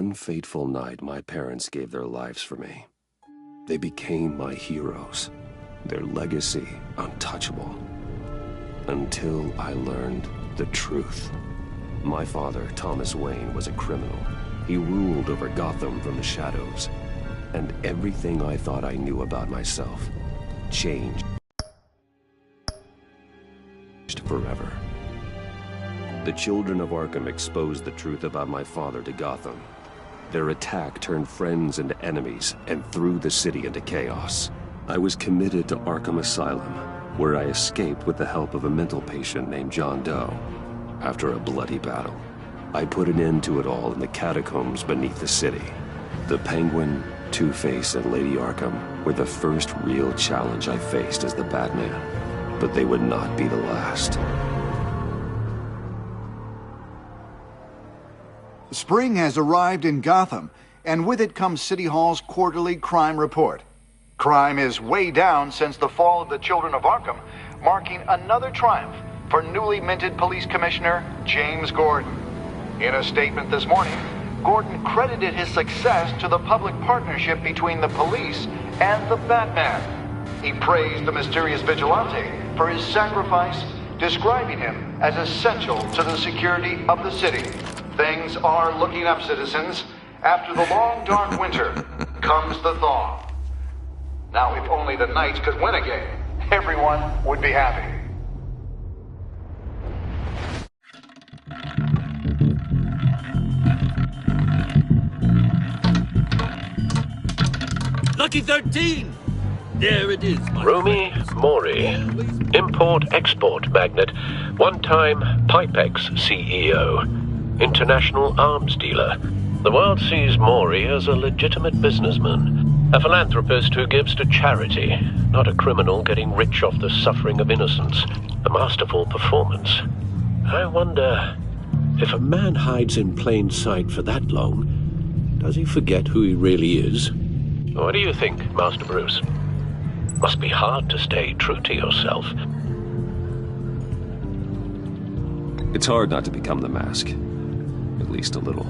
one fateful night, my parents gave their lives for me. They became my heroes, their legacy untouchable. Until I learned the truth. My father, Thomas Wayne, was a criminal. He ruled over Gotham from the shadows. And everything I thought I knew about myself changed forever. The children of Arkham exposed the truth about my father to Gotham. Their attack turned friends into enemies and threw the city into chaos. I was committed to Arkham Asylum, where I escaped with the help of a mental patient named John Doe. After a bloody battle, I put an end to it all in the catacombs beneath the city. The Penguin, Two-Face, and Lady Arkham were the first real challenge I faced as the Batman, but they would not be the last. Spring has arrived in Gotham, and with it comes City Hall's quarterly crime report. Crime is way down since the fall of the Children of Arkham, marking another triumph for newly minted Police Commissioner James Gordon. In a statement this morning, Gordon credited his success to the public partnership between the police and the Batman. He praised the mysterious vigilante for his sacrifice, describing him as essential to the security of the city. Things are looking up, citizens. After the long, dark winter comes the thaw. Now, if only the Knights could win a game, everyone would be happy. Lucky 13! There it is, my Romy friend. Mori, import-export magnate, one-time Pipex CEO, international arms dealer. The world sees Mori as a legitimate businessman, a philanthropist who gives to charity, not a criminal getting rich off the suffering of innocence. A masterful performance. I wonder, if a man hides in plain sight for that long, does he forget who he really is? What do you think, Master Bruce? Must be hard to stay true to yourself. It's hard not to become the Mask. At least a little.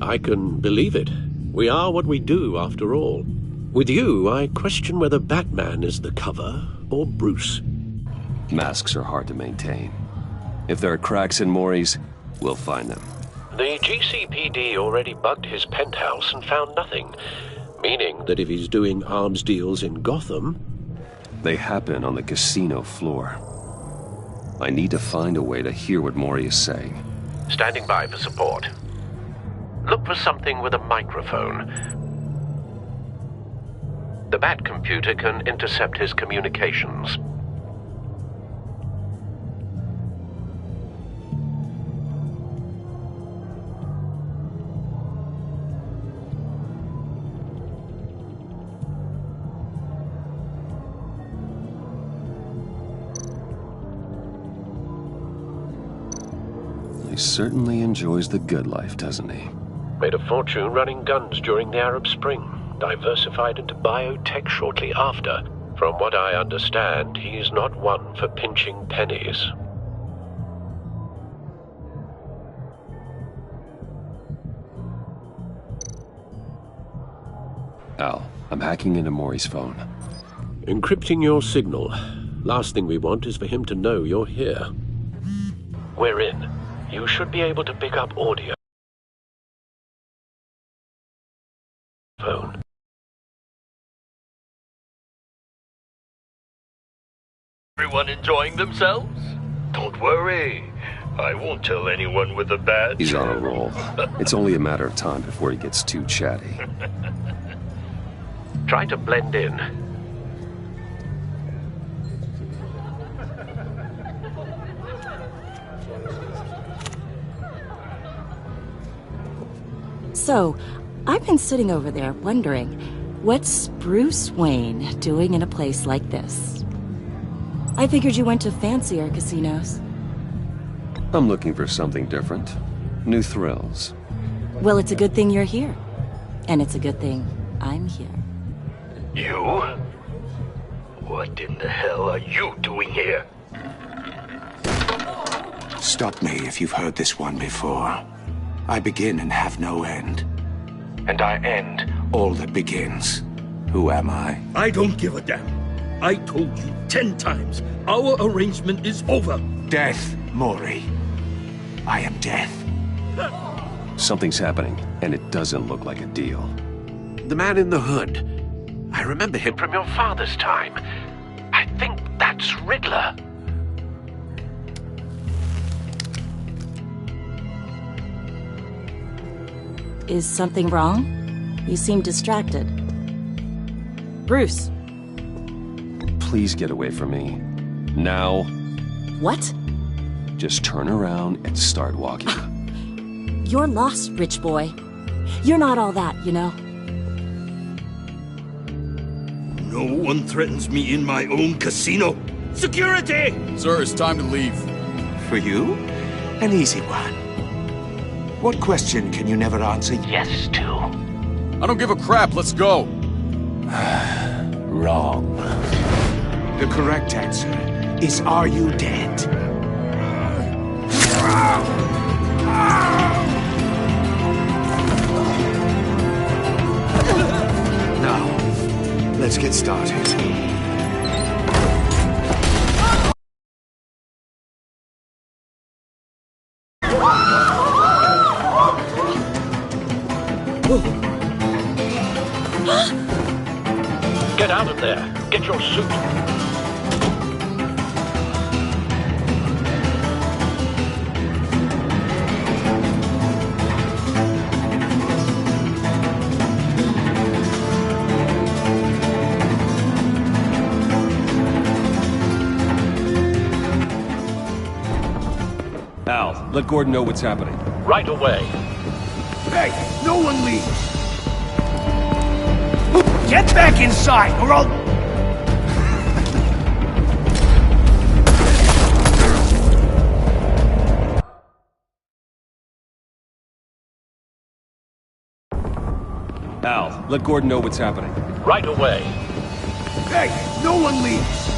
I can believe it. We are what we do, after all. With you, I question whether Batman is the cover or Bruce. Masks are hard to maintain. If there are cracks in Mori's, we'll find them. The GCPD already bugged his penthouse and found nothing, meaning that if he's doing arms deals in Gotham... They happen on the casino floor. I need to find a way to hear what Mori is saying. Standing by for support. Look for something with a microphone. The Bat computer can intercept his communications. He certainly enjoys the good life, doesn't he? Made a fortune running guns during the Arab Spring. Diversified into biotech shortly after. From what I understand, he's not one for pinching pennies. Al, I'm hacking into Mori's phone. Encrypting your signal. Last thing we want is for him to know you're here. We're in. You should be able to pick up audio. Phone. Everyone enjoying themselves? Don't worry. I won't tell anyone with a badge. He's on a roll. It's only a matter of time before he gets too chatty. Try to blend in. So, I've been sitting over there wondering, what's Bruce Wayne doing in a place like this? I figured you went to fancier casinos. I'm looking for something different. New thrills. Well, it's a good thing you're here. And it's a good thing I'm here. You? What in the hell are you doing here? Stop me if you've heard this one before. I begin and have no end. And I end all that begins. Who am I? I don't give a damn. I told you 10 times. Our arrangement is over. Death, Mori. I am death. Something's happening, and it doesn't look like a deal. The man in the hood. I remember him from your father's time. I think that's Riddler. Is something wrong? You seem distracted. Bruce. Please get away from me. Now. What? Just turn around and start walking. You're lost, rich boy. You're not all that, you know. No one threatens me in my own casino. Security! Sir, it's time to leave. For you? An easy one. What question can you never answer yes to? I don't give a crap, let's go. Wrong. The correct answer is, are you dead? Now, let's get started. Get out of there. Get your suit. Al, let Gordon know what's happening. Right away. Hey, no one leaves! Get back inside, or I'll... Al, let Gordon know what's happening. Right away. Hey, no one leaves!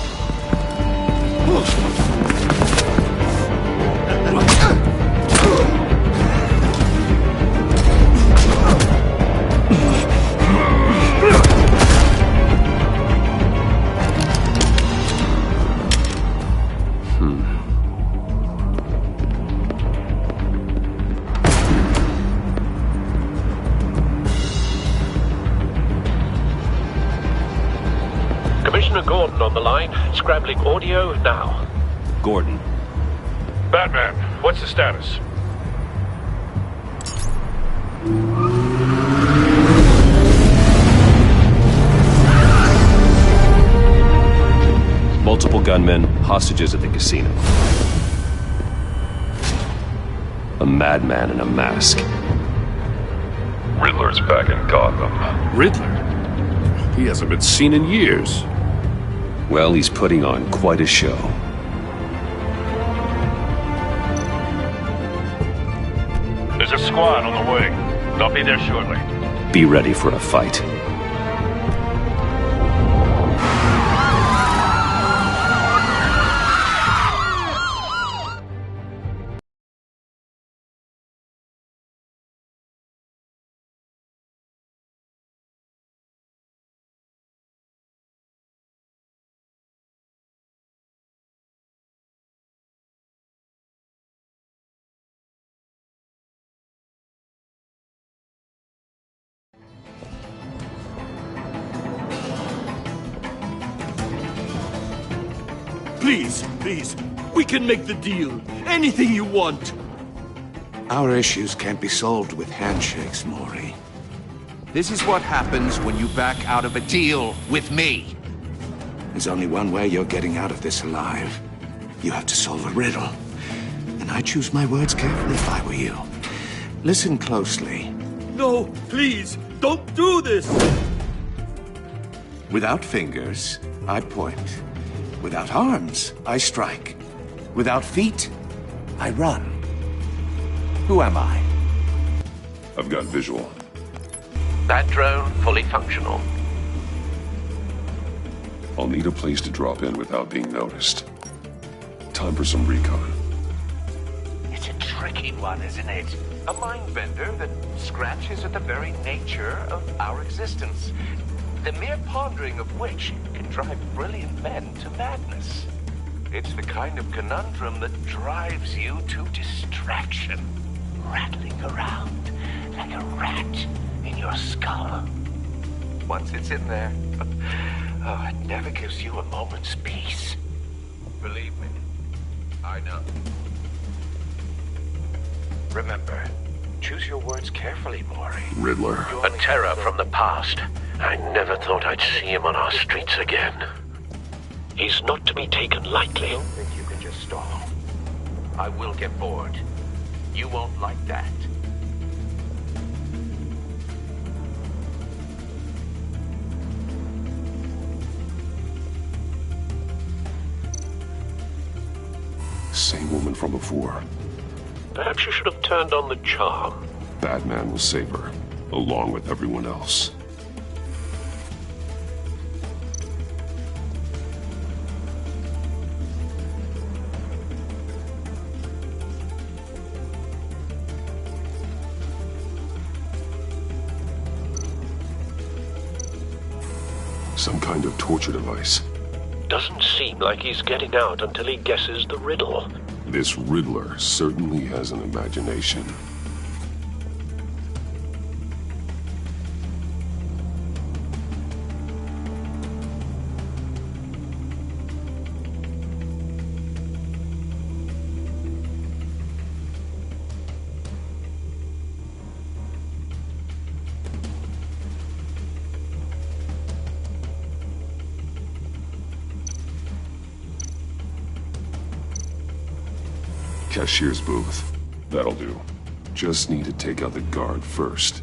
Commissioner Gordon on the line. Scrambling audio now. Gordon. Batman, what's the status? Multiple gunmen, hostages at the casino. A madman in a mask. Riddler's back in Gotham. Riddler? He hasn't been seen in years. Well, he's putting on quite a show. There's a squad on the way. They'll be there shortly. Be ready for a fight. Please, we can make the deal. Anything you want. Our issues can't be solved with handshakes, Mori. This is what happens when you back out of a deal with me. There's only one way you're getting out of this alive. You have to solve a riddle. And I choose my words carefully if I were you. Listen closely. No, please, don't do this. Without fingers, I point. Without arms, I strike. Without feet, I run. Who am I? I've got visual. That drone fully functional. I'll need a place to drop in without being noticed. Time for some recon. It's a tricky one, isn't it? A mind bender that scratches at the very nature of our existence. The mere pondering of which can drive brilliant men to madness. It's the kind of conundrum that drives you to distraction, rattling around like a rat in your skull. Once it's in there, oh, it never gives you a moment's peace. Believe me, I know. Remember, choose your words carefully, Maury. Riddler. A terror from the past. I never thought I'd see him on our streets again. He's not to be taken lightly. I don't think you can just stall. I will get bored. You won't like that. Same woman from before. Perhaps you should have turned on the charm. Batman will save her, along with everyone else. Some kind of torture device. Doesn't seem like he's getting out until he guesses the riddle. This Riddler certainly has an imagination. Cashier's booth. That'll do. Just need to take out the guard first.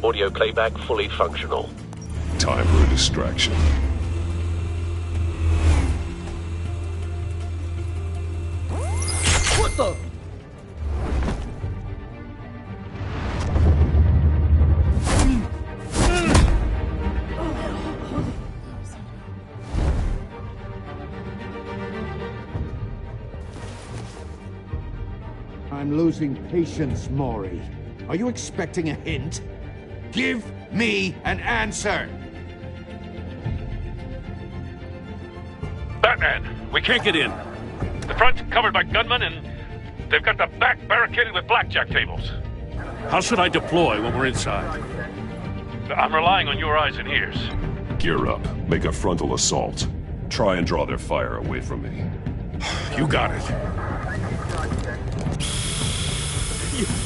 Audio playback fully functional. Time for a distraction. What the? I'm losing patience, Maury. Are you expecting a hint? Give me an answer! Batman, we can't get in. The front's covered by gunmen, and they've got the back barricaded with blackjack tables. How should I deploy when we're inside? I'm relying on your eyes and ears. Gear up. Make a frontal assault. Try and draw their fire away from me. You got it.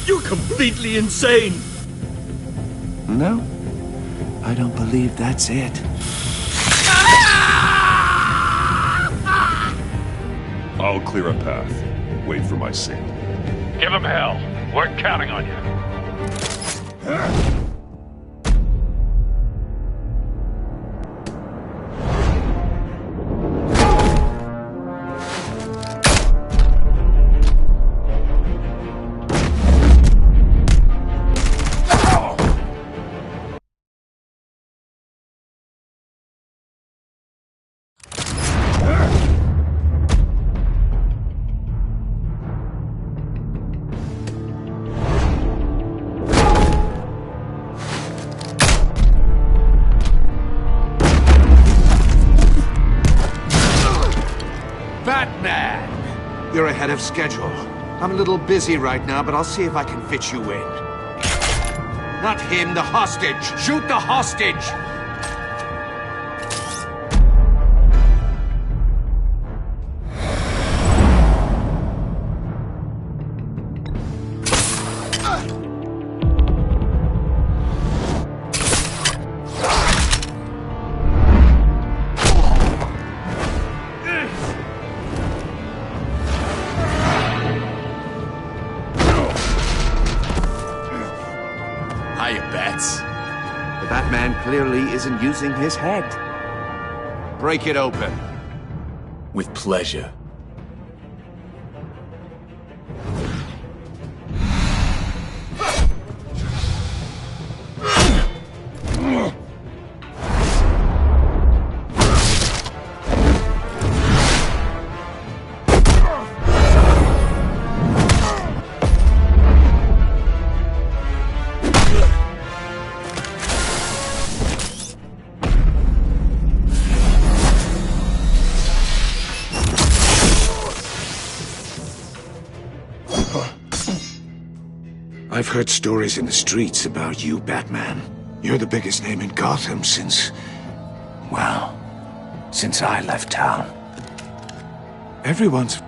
You're completely insane! No, I don't believe that's it. I'll clear a path. Wait for my signal. Give them hell. We're counting on you. Batman! You're ahead of schedule. I'm a little busy right now, but I'll see if I can fit you in. Not him, the hostage! Shoot the hostage! The Batman clearly isn't using his head. Break it open. With pleasure. I've heard stories in the streets about you, Batman. You're the biggest name in Gotham since... well, since I left town. Everyone's...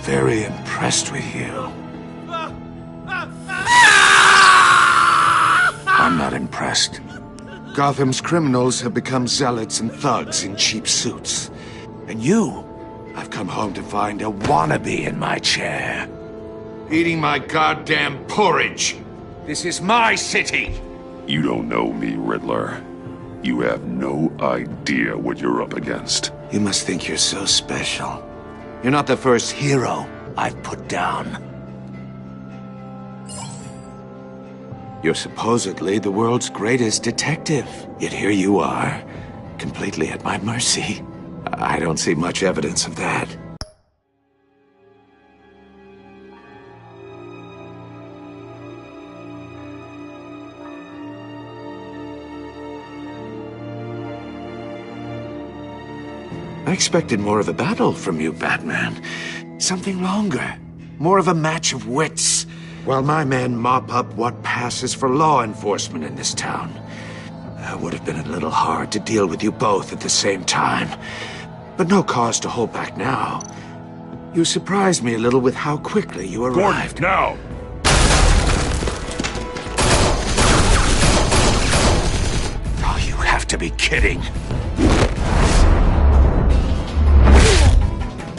very impressed with you. I'm not impressed. Gotham's criminals have become zealots and thugs in cheap suits. And you, I've come home to find a wannabe in my chair. Eating my goddamn porridge. This is my city. You don't know me, Riddler. You have no idea what you're up against. You must think you're so special. You're not the first hero I've put down. You're supposedly the world's greatest detective. Yet here you are, completely at my mercy. I don't see much evidence of that. I expected more of a battle from you, Batman. Something longer. More of a match of wits. While my men mop up what passes for law enforcement in this town. It would have been a little hard to deal with you both at the same time. But no cause to hold back now. You surprised me a little with how quickly you arrived. Gordon, now! Oh, you have to be kidding.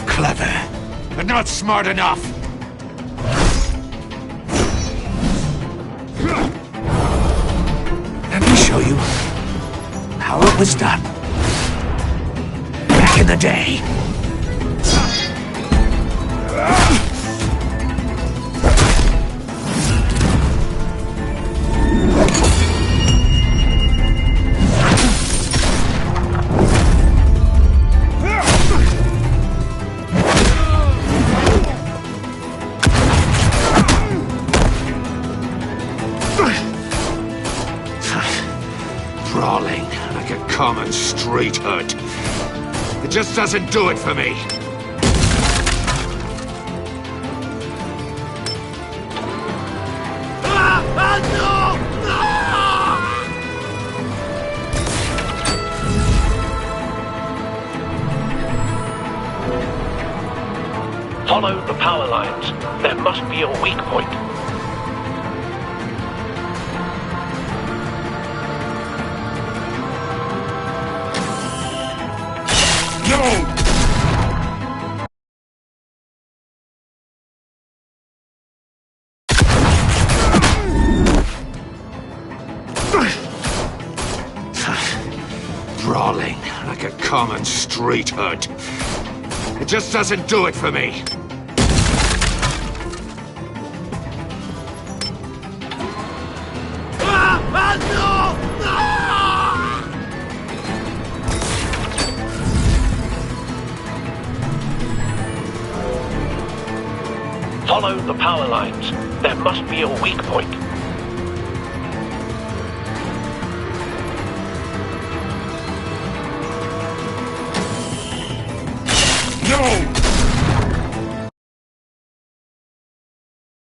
Clever, but not smart enough. Let me show you how it was done. Back in the day. Brawling like a common street hood. It just doesn't do it for me. Follow the power lines. There must be a weak point. common street hood. It just doesn't do it for me. Follow the power lines. There must be a weak point.